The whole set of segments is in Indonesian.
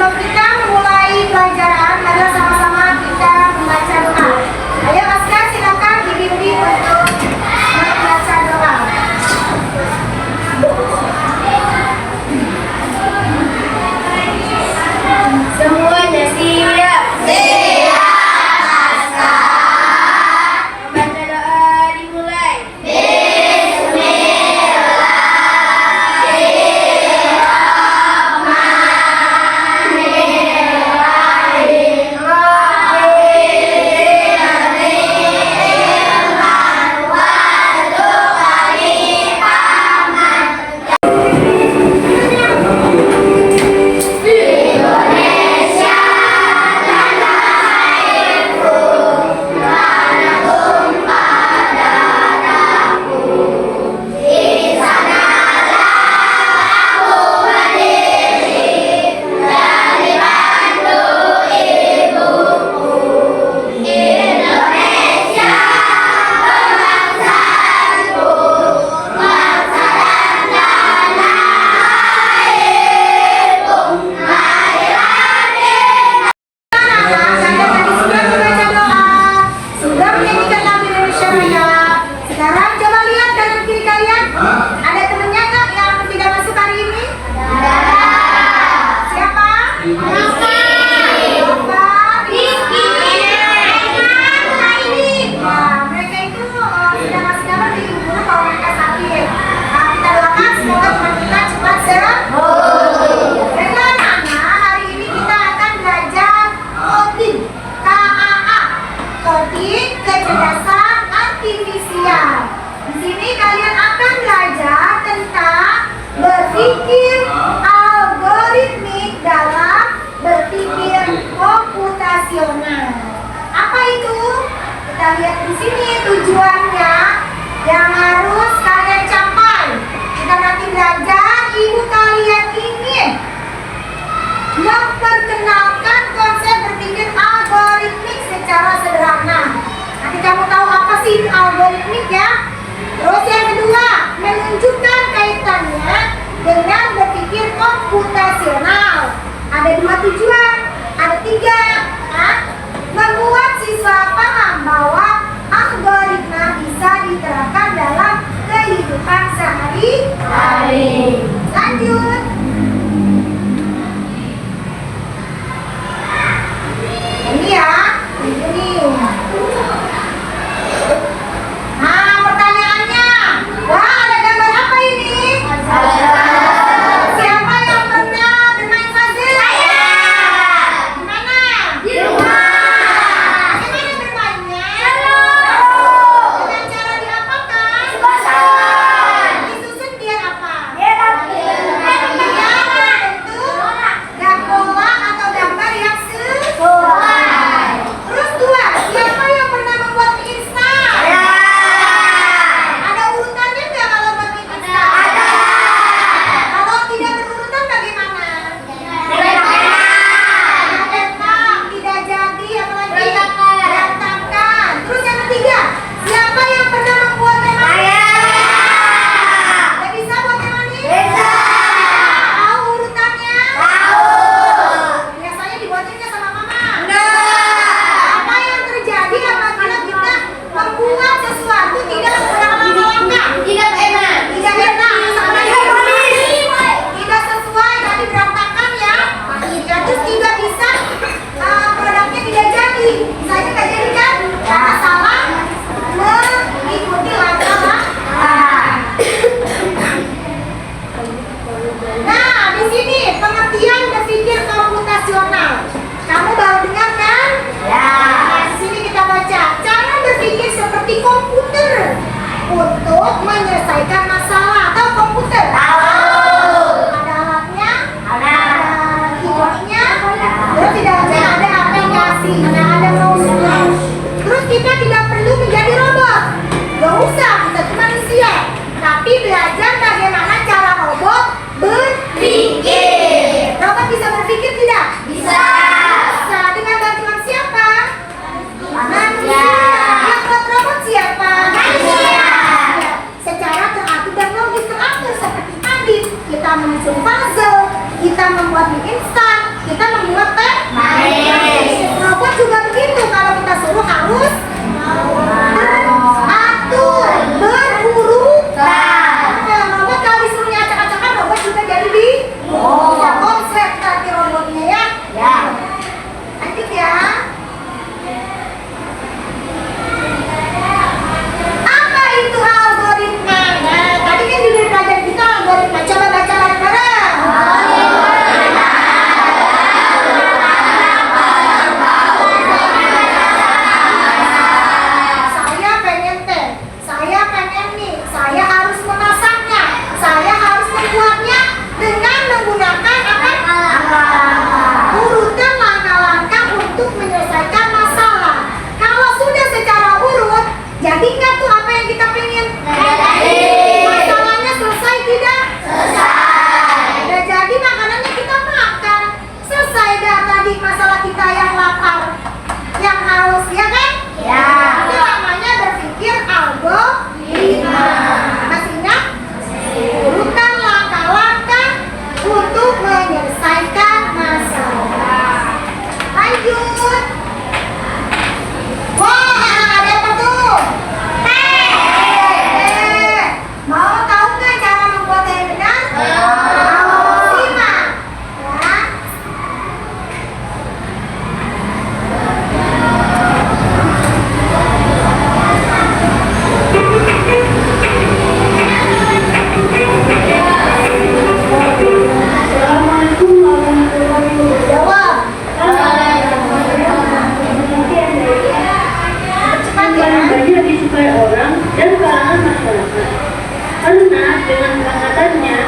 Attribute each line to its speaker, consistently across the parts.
Speaker 1: sebelum kita memulai pelajaran, mari sama-sama kita membaca doa. Ayo Aska, silakan dibimbing untuk membaca doa.
Speaker 2: Semuanya siap?
Speaker 3: Siap, Aska.
Speaker 2: Membaca doa dimulai.
Speaker 1: Berpikir algoritmik dalam berpikir komputasional. Apa itu? Kita lihat di sini tujuannya yang harus kalian capai. Kita nanti belajar, ibu kalian ingin memperkenalkan konsep berpikir algoritmik secara sederhana. Nanti kamu tahu apa sih algoritmik ya? Terus yang kedua, menunjukkan kaitannya dengan berpikir komputasional. Ada dua tujuan, ada tiga. Membuat siswa paham bahwa algoritma bisa diterapkan dalam kehidupan sehari-hari. Lanjut. Ini ya, ini. Nah, pertanyaannya, wah ada gambar apa ini? Siapa yang pernah bermain puzzle?
Speaker 3: Saya.
Speaker 1: Di mana?
Speaker 3: Di rumah.
Speaker 1: Bagaimana bermainnya?
Speaker 3: Seru.
Speaker 1: Dengan cara diapakan?
Speaker 3: Bosan.
Speaker 1: Disusun biar apa?
Speaker 3: Biar rapi.
Speaker 1: Biar bentuk pola atau gambar yang
Speaker 3: Sesuai.
Speaker 1: Terus dua, siapa yang pernah membuat mie instan?
Speaker 3: Ya.
Speaker 1: Ada urutannya nggak kalau buat mie instan?
Speaker 3: Ada.
Speaker 1: Kalau tidak berurutan bagaimana?
Speaker 3: Berenang.
Speaker 1: Tidak jadi, apalagi
Speaker 3: Berantakan.
Speaker 1: berantakan. Terus yang ketiga, siapa yang pernah membuat teh manis?
Speaker 3: Saya.
Speaker 1: Nggak bisa buat teh manis?
Speaker 3: Bisa.
Speaker 1: Tahu urutannya?
Speaker 3: Tahu.
Speaker 1: Biasanya dibuatinnya sama mama.
Speaker 3: Enggak.
Speaker 1: Apa yang terjadi apabila kita membuat sesuatu tidak menggunakan langkah?
Speaker 3: Tidak enak.
Speaker 1: Tidak enak, sama
Speaker 3: Tidak manis.
Speaker 1: tidak sesuai, nanti berantakan ya. Ya, terus tidak bisa, produknya tidak jadi. Misalnya nggak jadi kan? Karena salah mengikuti langkah. Nah, di sini pengertian berpikir komputasional. Kamu baru dengar kan?
Speaker 3: Ya.
Speaker 1: Nah, di sini kita baca cara berpikir seperti komputer untuk menyelesaikan masalah. Tahu komputer?
Speaker 3: Tahu.
Speaker 1: Ada alatnya,
Speaker 3: Ada.
Speaker 1: keyboardnya, terus di dalamnya ada aplikasi, ada mouse-nya. Terus kita tidak perlu menjadi robot. Gak usah, kita cuma manusia. Tapi belajar bagaimana cara robot berpikir. Robot bisa berpikir tidak?
Speaker 3: Bisa.
Speaker 1: Bisa. Dengan bantuan siapa?
Speaker 3: Manusia.
Speaker 1: Yang buat robot siapa?
Speaker 3: Manusia.
Speaker 1: Secara teratur dan logis teratur seperti tadi kita menyusun puzzle, kita membuat mie instan, kita membuat
Speaker 3: manis.
Speaker 1: Robot juga begitu, kalau kita suruh harus atur, berburu. Nah, robot kalau disuruhnya acak-acakan, robot juga jadi bisa konsep nanti robotnya ya.
Speaker 3: Ya.
Speaker 1: Lanjut ya. Apa itu algoritma? Nah, tadi kan judul pelajaran kita algoritma. Coba baca bareng-bareng. Saya pengen teh, saya pengen mie, saya harus memasaknya, saya harus membuatnya dengan menggunakan apa? Urutan langkah-langkah untuk menyelesaikan masalah. Kalau sudah secara urut, jadi nggak tuh apa yang kita pengen? Masalahnya selesai tidak? Udah jadi makanannya kita makan. Selesai dah tadi masalah kita yang lapar, yang haus, ya kan? Itu namanya berpikir algoritma. Masih ingat? Urutan langkah-langkah untuk menyelesaikan masalah. Lanjut. Wah, ada apa tuh? Teh. Mau tahu nggak cara membuat teh yang benar? Simak. Ya. Jawab. Cepat ya.
Speaker 4: Banyak disukai orang dan kalangan masyarakat. Karena dengan kehanggatannya,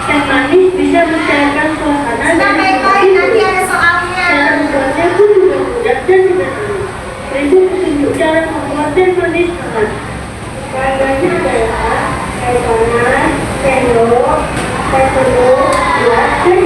Speaker 4: teh manis bisa mencairkan suasana
Speaker 1: Sudah
Speaker 4: dan
Speaker 1: baik-baik, nanti ada soalnya.
Speaker 4: cara membuatnya pun juga mudah dan sederhana. Berikut petunjuk cara membuat teh manis hangat. Bahan-bahannya adalah teh panas, sendok, teh telur, gula, dan